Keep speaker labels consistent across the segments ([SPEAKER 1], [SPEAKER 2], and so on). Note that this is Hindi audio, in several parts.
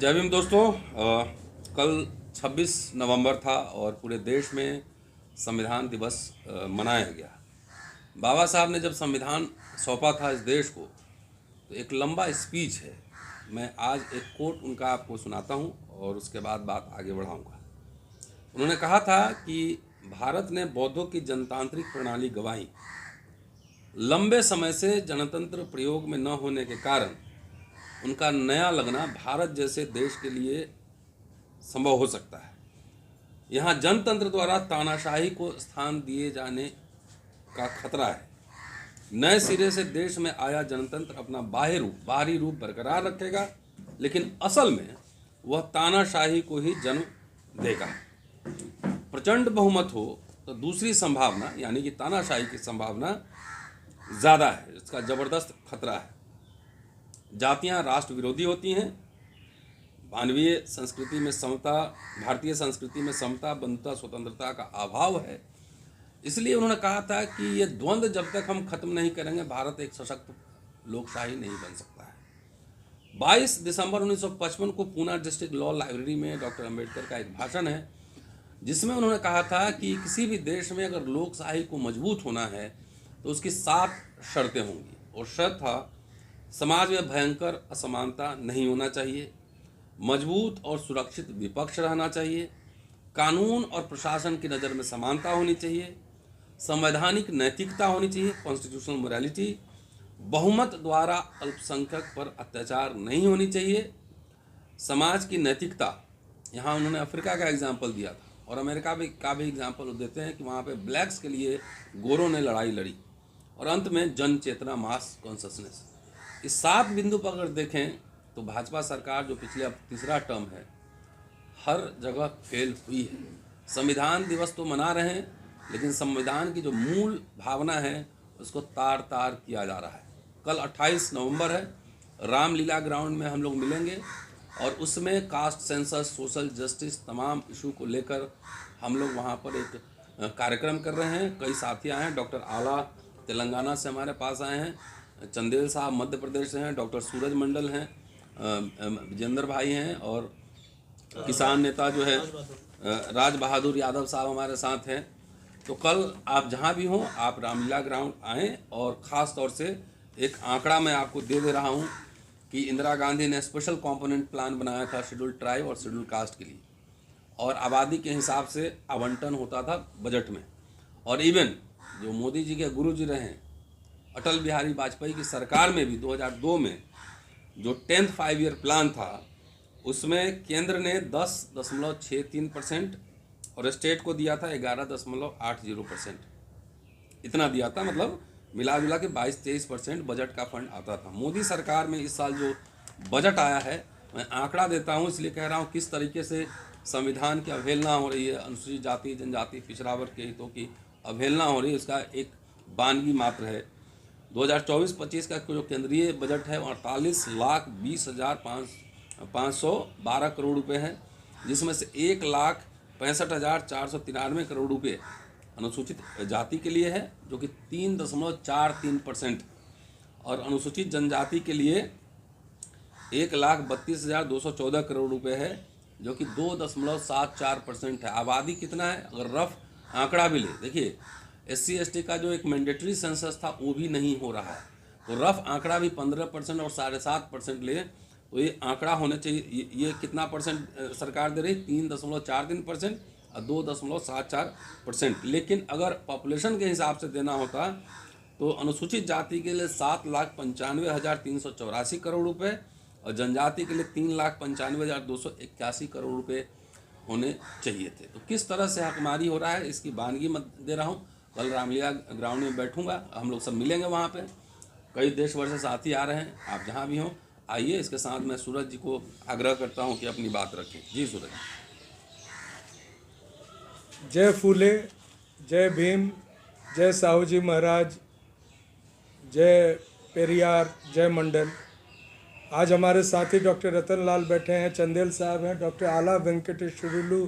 [SPEAKER 1] जय भीम दोस्तों। कल 26 नवंबर था और पूरे देश में संविधान दिवस मनाया गया। बाबा साहब ने जब संविधान सौंपा था इस देश को तो एक लंबा स्पीच है। मैं आज एक कोट उनका आपको सुनाता हूं और उसके बाद बात आगे बढ़ाऊंगा। उन्होंने कहा था कि भारत ने बौद्धों की जनतांत्रिक प्रणाली गंवाई। लंबे समय से जनतंत्र प्रयोग में न होने के कारण उनका नया लगना भारत जैसे देश के लिए संभव हो सकता है। यहाँ जनतंत्र द्वारा तानाशाही को स्थान दिए जाने का खतरा है। नए सिरे से देश में आया जनतंत्र अपना बाहरी रूप बरकरार रखेगा, लेकिन असल में वह तानाशाही को ही जन्म देगा। प्रचंड बहुमत हो तो दूसरी संभावना यानी कि तानाशाही की संभावना ज़्यादा है। इसका ज़बरदस्त खतरा है। जातियां राष्ट्र विरोधी होती हैं। भारतीय संस्कृति में समता, बंधुता, स्वतंत्रता का अभाव है। इसलिए उन्होंने कहा था कि ये द्वंद्व जब तक हम खत्म नहीं करेंगे, भारत एक सशक्त लोकशाही नहीं बन सकता है। 22 दिसंबर 1955 को पूना डिस्ट्रिक्ट लॉ लाइब्रेरी में डॉक्टर अंबेडकर का एक भाषण है, जिसमें उन्होंने कहा था कि किसी भी देश में अगर लोकशाही को मजबूत होना है तो उसकी 7 शर्तें होंगी। और शर्त था, समाज में भयंकर असमानता नहीं होना चाहिए, मजबूत और सुरक्षित विपक्ष रहना चाहिए, कानून और प्रशासन की नज़र में समानता होनी चाहिए, संवैधानिक नैतिकता होनी चाहिए, कॉन्स्टिट्यूशनल मोरालिटी, बहुमत द्वारा अल्पसंख्यक पर अत्याचार नहीं होनी चाहिए, समाज की नैतिकता। यहाँ उन्होंने अफ्रीका का एग्जाम्पल दिया था और अमेरिका का भी एग्जाम्पल देते हैं कि वहाँ पे ब्लैक्स के लिए गोरों ने लड़ाई लड़ी। और अंत में जन चेतना, मास कॉन्शसनेस। इस 7 बिंदु पर अगर देखें तो भाजपा सरकार जो पिछले अब तीसरा टर्म है, हर जगह फेल हुई है। संविधान दिवस तो मना रहे हैं, लेकिन संविधान की जो मूल भावना है उसको तार तार किया जा रहा है। कल 28 नवंबर है, रामलीला ग्राउंड में हम लोग मिलेंगे और उसमें कास्ट सेंसस, सोशल जस्टिस, तमाम इशू को लेकर हम लोग वहाँ पर एक कार्यक्रम कर रहे हैं। कई साथी आए हैं। डॉक्टर आला तेलंगाना से हमारे पास आए हैं, चंदेल साहब मध्य प्रदेश से हैं, डॉक्टर सूरज मंडल हैं, विजेंद्र भाई हैं, और किसान नेता जो है राज बहादुर यादव साहब हमारे साथ हैं। तो कल आप जहां भी हों, आप रामलीला ग्राउंड आएँ। और ख़ास तौर से एक आंकड़ा मैं आपको दे रहा हूं कि इंदिरा गांधी ने स्पेशल कंपोनेंट प्लान बनाया था शेड्यूल ट्राइब और शेड्यूल कास्ट के लिए, और आबादी के हिसाब से आवंटन होता था बजट में। और इवन जो मोदी जी के गुरु जी रहे अटल बिहारी वाजपेयी की सरकार में भी 2002 में जो 10th 5 ईयर प्लान था, उसमें केंद्र ने 10.63% और स्टेट को दिया था 11.80%। इतना दिया था, मतलब मिला जुला के 22-23% बजट का फंड आता था। मोदी सरकार में इस साल जो बजट आया है, मैं आंकड़ा देता हूँ इसलिए कह रहा हूँ किस तरीके से संविधान की अवहेलना हो रही है, अनुसूचित जाति, जनजाति, पिछड़ा वर्ग के हितों की अवहेलना हो रही है। इसका एक बानगी मात्र है। 2024-25 का जो केंद्रीय बजट है 48,20,512 करोड़ रुपए है, जिसमें से 1,65,493 करोड़ रुपए अनुसूचित जाति के लिए है, जो कि 3.43%, और अनुसूचित जनजाति के लिए 1,32,214 करोड़ रुपए है, जो कि 2.74% है। आबादी कितना है, अगर रफ आंकड़ा भी ले, देखिए SC/ST का जो एक मैंडेटरी सेंसस था वो भी नहीं हो रहा है, तो रफ आंकड़ा भी 15% और 7.5% ले तो ये आंकड़ा होना चाहिए। ये कितना परसेंट सरकार दे रही, 3.43% और 2.74%। लेकिन अगर पॉपुलेशन के हिसाब से देना होता तो अनुसूचित जाति के लिए 7,95,384 करोड़ रुपये और जनजाति के लिए 3,95,281 करोड़ रुपये होने चाहिए थे। तो किस तरह से हकमारी हो रहा है, इसकी बानगी मत दे रहा हूँ। कल रामलीला ग्राउंड में बैठूंगा, हम लोग सब मिलेंगे वहाँ पे। कई देश भर से साथी आ रहे हैं, आप जहाँ भी हों आइए। इसके साथ मैं सूरज जी को आग्रह करता हूँ कि अपनी बात रखें। जी सूरज।
[SPEAKER 2] जय फूले, जय भीम, जय साहू जी महाराज, जय पेरियार, जय मंडल। आज हमारे साथी डॉक्टर रतन लाल बैठे हैं, चंदेल साहब हैं, डॉक्टर आला वेंकटेश्वरुलु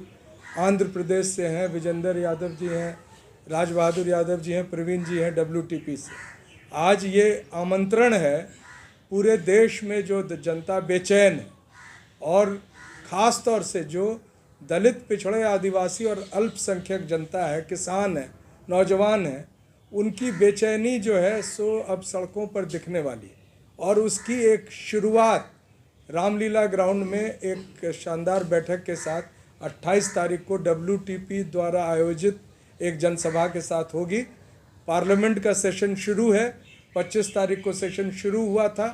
[SPEAKER 2] आंध्र प्रदेश से हैं, विजेंद्र यादव जी हैं, राज बहादुर यादव जी हैं, प्रवीण जी हैं WTP से। आज ये आमंत्रण है पूरे देश में जो जनता बेचैन है, और ख़ास तौर से जो दलित, पिछड़े, आदिवासी और अल्पसंख्यक जनता है, किसान है, नौजवान है, उनकी बेचैनी जो है सो अब सड़कों पर दिखने वाली है। और उसकी एक शुरुआत रामलीला ग्राउंड में एक शानदार बैठक के साथ 28 तारीख को WTP द्वारा आयोजित एक जनसभा के साथ होगी। पार्लियामेंट का सेशन शुरू है, 25 तारीख को सेशन शुरू हुआ था।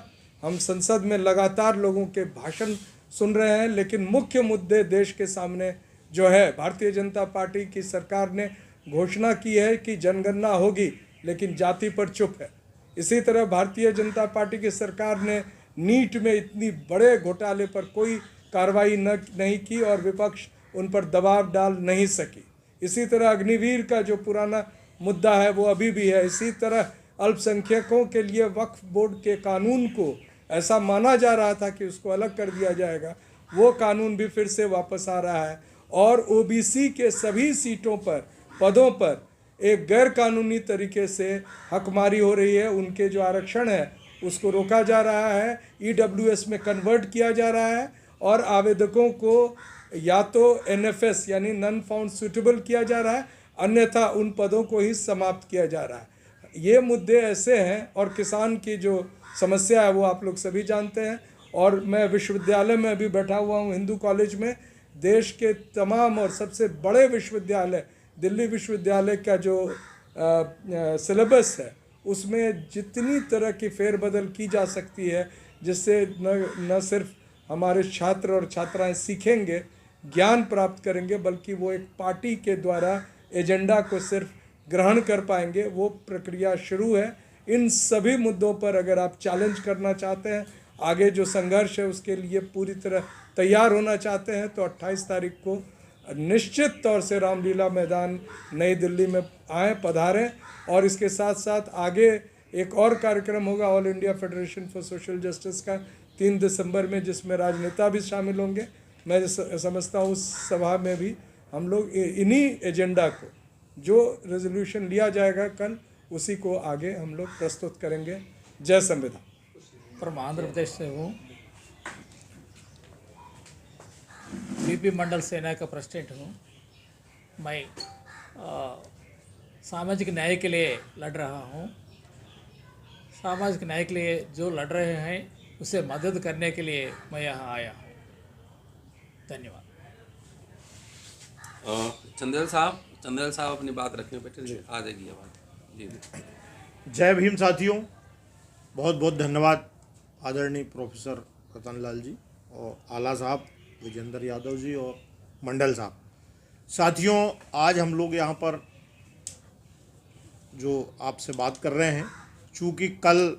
[SPEAKER 2] हम संसद में लगातार लोगों के भाषण सुन रहे हैं, लेकिन मुख्य मुद्दे देश के सामने जो है, भारतीय जनता पार्टी की सरकार ने घोषणा की है कि जनगणना होगी, लेकिन जाति पर चुप है। इसी तरह भारतीय जनता पार्टी की सरकार ने नीट में इतनी बड़े घोटाले पर कोई कार्रवाई नहीं की और विपक्ष उन पर दबाव डाल नहीं सकी। इसी तरह अग्निवीर का जो पुराना मुद्दा है वो अभी भी है। इसी तरह अल्पसंख्यकों के लिए वक्फ बोर्ड के कानून को ऐसा माना जा रहा था कि उसको अलग कर दिया जाएगा, वो कानून भी फिर से वापस आ रहा है। और OBC के सभी सीटों पर, पदों पर एक गैर कानूनी तरीके से हकमारी हो रही है। उनके जो आरक्षण है उसको रोका जा रहा है, EWS में कन्वर्ट किया जा रहा है और आवेदकों को या तो NFS यानी नॉन फाउंड सूटेबल किया जा रहा है, अन्यथा उन पदों को ही समाप्त किया जा रहा है। ये मुद्दे ऐसे हैं और किसान की जो समस्या है वो आप लोग सभी जानते हैं। और मैं विश्वविद्यालय में अभी बैठा हुआ हूँ, हिंदू कॉलेज में। देश के तमाम और सबसे बड़े विश्वविद्यालय, दिल्ली विश्वविद्यालय का जो सिलेबस है उसमें जितनी तरह की फेरबदल की जा सकती है, जिससे न सिर्फ हमारे छात्र और छात्राएं सीखेंगे, ज्ञान प्राप्त करेंगे, बल्कि वो एक पार्टी के द्वारा एजेंडा को सिर्फ ग्रहण कर पाएंगे, वो प्रक्रिया शुरू है। इन सभी मुद्दों पर अगर आप चैलेंज करना चाहते हैं, आगे जो संघर्ष है उसके लिए पूरी तरह तैयार होना चाहते हैं, तो 28 तारीख को निश्चित तौर से रामलीला मैदान नई दिल्ली में आएँ, पधारें। और इसके साथ साथ आगे एक और कार्यक्रम होगा all India federation for social justice का 3 दिसंबर में, जिसमें राजनेता भी शामिल होंगे। मैं समझता हूँ उस सभा में भी हम लोग इन्हीं एजेंडा को, जो रेजोल्यूशन लिया जाएगा कल, उसी को आगे हम लोग प्रस्तुत करेंगे। जय संविधान।
[SPEAKER 3] फ्रॉम आंध्र प्रदेश से हूँ, BP मंडल सेना का प्रेसिडेंट हूँ। मैं सामाजिक न्याय के लिए लड़ रहा हूँ। सामाजिक न्याय के लिए जो लड़ रहे हैं उसे मदद करने के लिए मैं यहाँ आया हूँ। धन्यवाद।
[SPEAKER 1] चंदेल साहब अपनी बात रखने बैठे, आ जाएगी आवाज़ जी।
[SPEAKER 4] जय भीम साथियों, बहुत बहुत धन्यवाद आदरणीय प्रोफेसर रतन लाल जी और आला साहब विजेंद्र यादव जी और मंडल साहब। साथियों, आज हम लोग यहाँ पर जो आपसे बात कर रहे हैं, चूँकि कल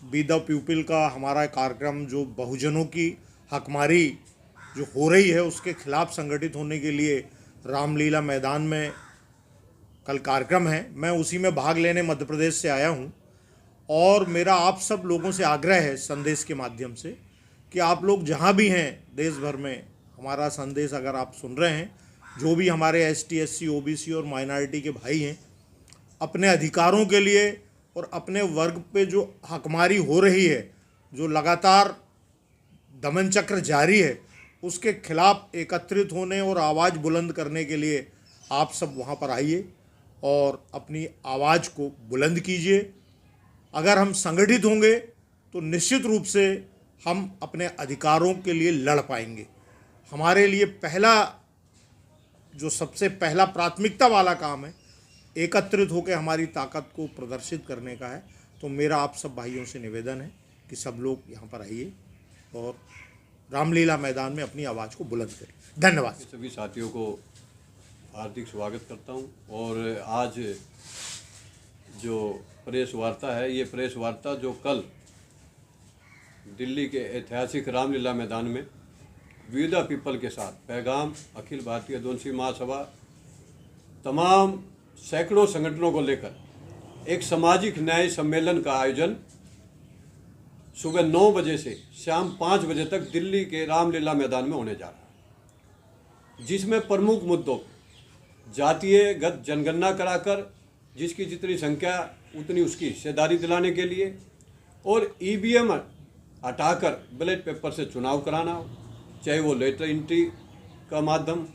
[SPEAKER 4] बी द पीपल का हमारा कार्यक्रम जो बहुजनों की हकमारी जो हो रही है उसके खिलाफ संगठित होने के लिए रामलीला मैदान में कल कार्यक्रम है। मैं उसी में भाग लेने मध्य प्रदेश से आया हूं और मेरा आप सब लोगों से आग्रह है संदेश के माध्यम से कि आप लोग जहां भी हैं देश भर में, हमारा संदेश अगर आप सुन रहे हैं, जो भी हमारे ST SC OBC और माइनॉरिटी के भाई हैं, अपने अधिकारों के लिए और अपने वर्ग पे जो हकमारी हो रही है, जो लगातार दमन चक्र जारी है, उसके खिलाफ एकत्रित होने और आवाज़ बुलंद करने के लिए आप सब वहाँ पर आइए और अपनी आवाज़ को बुलंद कीजिए। अगर हम संगठित होंगे तो निश्चित रूप से हम अपने अधिकारों के लिए लड़ पाएंगे। हमारे लिए सबसे पहला प्राथमिकता वाला काम है एकत्रित होकर हमारी ताकत को प्रदर्शित करने का है। तो मेरा आप सब भाइयों से निवेदन है कि सब लोग यहाँ पर आइए और रामलीला मैदान में अपनी आवाज़ को बुलंद करें। धन्यवाद।
[SPEAKER 5] सभी साथियों को हार्दिक स्वागत करता हूँ। और आज जो प्रेस वार्ता है, ये प्रेस वार्ता जो कल दिल्ली के ऐतिहासिक रामलीला मैदान में वी द पीपल के साथ पैगाम अखिल भारतीय आदिवासी महासभा तमाम सैकड़ों संगठनों को लेकर एक सामाजिक न्याय सम्मेलन का आयोजन सुबह 9 बजे से शाम 5 बजे तक दिल्ली के रामलीला मैदान में होने जा रहा है, जिसमें प्रमुख मुद्दों जातीयगत जनगणना कराकर जिसकी जितनी संख्या उतनी उसकी हिस्सेदारी दिलाने के लिए और EVM हटाकर बैलेट पेपर से चुनाव कराना, चाहे वो लेटर एंट्री का माध्यम,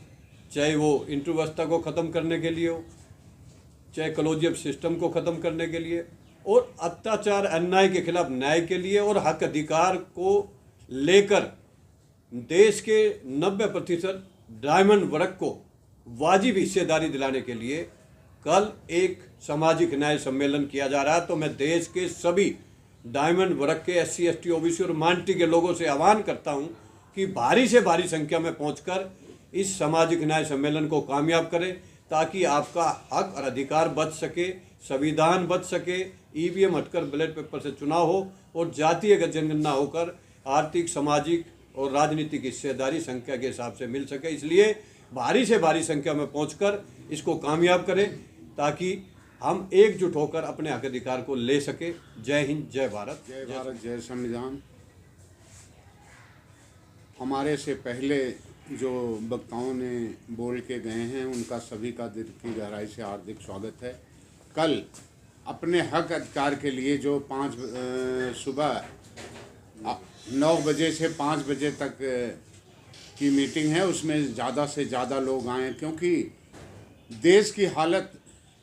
[SPEAKER 5] चाहे वो इंटर व्यवस्था को ख़त्म करने के लिए हो, चाहे कॉलेजियम सिस्टम को ख़त्म करने के लिए, और अत्याचार अन्याय के खिलाफ न्याय के लिए और हक अधिकार को लेकर देश के 90% डायमंड वर्ग को वाजिब हिस्सेदारी दिलाने के लिए कल एक सामाजिक न्याय सम्मेलन किया जा रहा है। तो मैं देश के सभी डायमंड वर्ग के SC ST OBC और माइनॉरिटी के लोगों से आह्वान करता हूं कि भारी से भारी संख्या में पहुंचकर इस सामाजिक न्याय सम्मेलन को कामयाब करें, ताकि आपका हक और अधिकार बच सके, संविधान बच सके, EVM हटकर बैलेट पेपर से चुनाव हो और जातीय जनगणना होकर आर्थिक, सामाजिक और राजनीतिक हिस्सेदारी संख्या के हिसाब से मिल सके। इसलिए भारी से भारी संख्या में पहुंचकर इसको कामयाब करें, ताकि हम एकजुट होकर अपने हक अधिकार को ले सके। जय हिंद, जय भारत,
[SPEAKER 6] जय संविधान। हमारे से पहले जो वक्ताओं ने बोल के गए हैं उनका सभी का दिल की गहराई से हार्दिक स्वागत है। कल अपने हक अधिकार के लिए जो सुबह 9 बजे से 5 बजे तक की मीटिंग है, उसमें ज़्यादा से ज़्यादा लोग आए, क्योंकि देश की हालत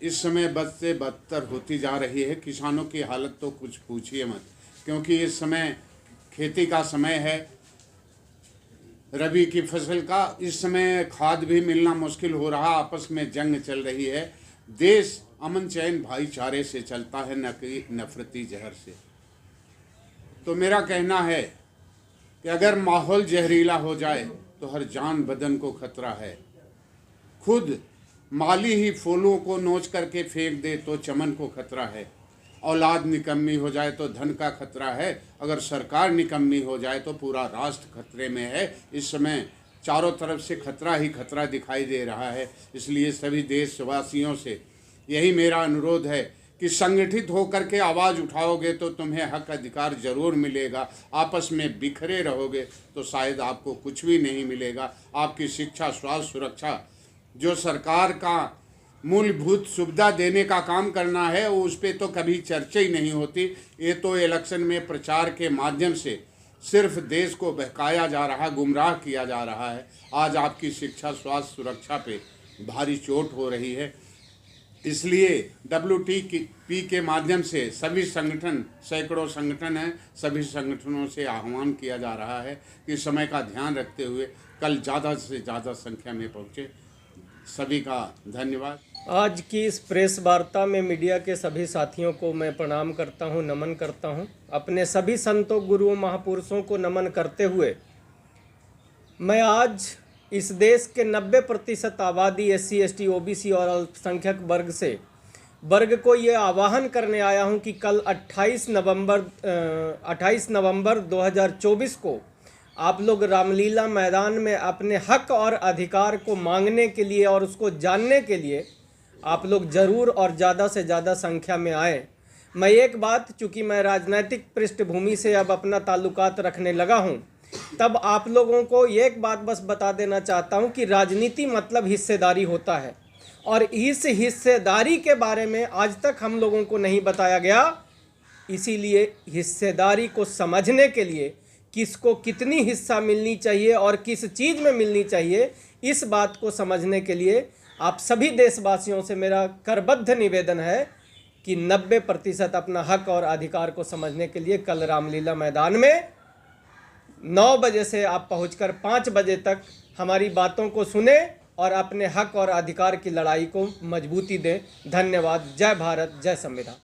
[SPEAKER 6] इस समय बद से बदतर होती जा रही है। किसानों की हालत तो कुछ पूछिए मत, क्योंकि इस समय खेती का समय है, रबी की फसल का। इस समय खाद भी मिलना मुश्किल हो रहा, आपस में जंग चल रही है। देश अमन चैन भाईचारे से चलता है, न कि नफरती जहर से। तो मेरा कहना है कि अगर माहौल जहरीला हो जाए तो हर जान बदन को खतरा है। खुद माली ही फूलों को नोच करके फेंक दे तो चमन को खतरा है। औलाद निकम्मी हो जाए तो धन का खतरा है। अगर सरकार निकम्मी हो जाए तो पूरा राष्ट्र खतरे में है। इस समय चारों तरफ से खतरा ही खतरा दिखाई दे रहा है। इसलिए सभी देशवासियों से यही मेरा अनुरोध है कि संगठित होकर के आवाज़ उठाओगे तो तुम्हें हक अधिकार ज़रूर मिलेगा। आपस में बिखरे रहोगे तो शायद आपको कुछ भी नहीं मिलेगा। आपकी शिक्षा, स्वास्थ्य, सुरक्षा जो सरकार का मूलभूत सुविधा देने का काम करना है, वो उस पर तो कभी चर्चा ही नहीं होती। ये तो इलेक्शन में प्रचार के माध्यम से सिर्फ देश को बहकाया जा रहा, गुमराह किया जा रहा है। आज आपकी शिक्षा, स्वास्थ्य, सुरक्षा पे भारी चोट हो रही है। इसलिए WTP के माध्यम से सभी संगठन, सैकड़ों संगठन हैं, सभी संगठनों से आह्वान किया जा रहा है कि समय का ध्यान रखते हुए कल ज़्यादा से ज़्यादा संख्या में पहुँचे। सभी का धन्यवाद।
[SPEAKER 7] आज की इस प्रेस वार्ता में मीडिया के सभी साथियों को मैं प्रणाम करता हूं, नमन करता हूं। अपने सभी संतों, गुरुओं, महापुरुषों को नमन करते हुए मैं आज इस देश के 90% आबादी SC ST OBC और अल्पसंख्यक वर्ग को ये आह्वान करने आया हूं कि कल 28 नवंबर 2024 को आप लोग रामलीला मैदान में अपने हक और अधिकार को मांगने के लिए और उसको जानने के लिए आप लोग ज़रूर और ज़्यादा से ज़्यादा संख्या में आए। मैं एक बात, चूँकि मैं राजनीतिक पृष्ठभूमि से अब अपना ताल्लुकात रखने लगा हूँ, तब आप लोगों को एक बात बस बता देना चाहता हूँ कि राजनीति मतलब हिस्सेदारी होता है, और इस हिस्सेदारी के बारे में आज तक हम लोगों को नहीं बताया गया। इसीलिए हिस्सेदारी को समझने के लिए किसको कितनी हिस्सा मिलनी चाहिए और किस चीज़ में मिलनी चाहिए, इस बात को समझने के लिए आप सभी देशवासियों से मेरा करबद्ध निवेदन है कि 90% अपना हक और अधिकार को समझने के लिए कल रामलीला मैदान में 9 बजे से आप पहुंचकर 5 बजे तक हमारी बातों को सुने और अपने हक और अधिकार की लड़ाई को मजबूती दें। धन्यवाद। जय भारत, जय संविधान।